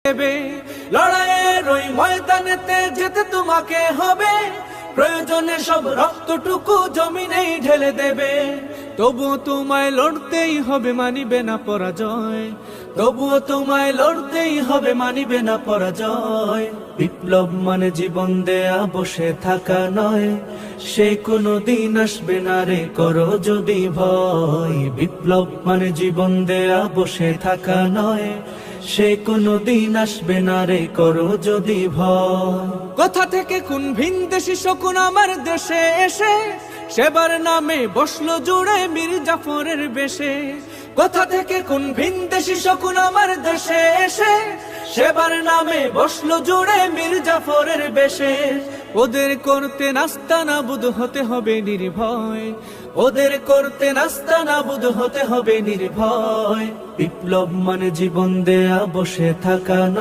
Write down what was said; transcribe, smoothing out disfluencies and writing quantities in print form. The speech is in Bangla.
দেবে। লড়াইয়ের ওই ময়দানেতে যেতে তোমাকে হবে, প্রয়োজনে সব রক্তটুকু জমিনেই ঢেলে দেবে। তবুও তোমায় লড়তেই হবে, মানিবে না পরাজয়। তবুও তোমায় লড়তেই হবে, মানিবে না পরাজয়। বিপ্লব মানে জীবন দেয়া, বসে থাকা নয়। সে কোনো দিন আসবে না রে, করো যদি ভয়। বিপ্লব মানে জীবন দেয়া, বসে থাকা নয়। সে কোনো দিন আসবে না রে, করো যদি ভয়। কোথা থেকে কোন ভিনদেশী শকুন আমার দেশে এসে সেবার নামে বসলো জুড়ে মীর জাফরের বেশে। কোথা থেকে কোন ভিনদেশী শকুন আমার দেশে এসে সেবার নামে বসলো জুড়ে মীর জাফরের বেশে। ওদের করতে নাস্তানাবুদ হতে হবে নির্ভয়। ওদের করতে নাস্তানাবুদ হতে হবে নির্ভয়। বিপ্লব মানে জীবন দেয়া, বসে থাকা নয়।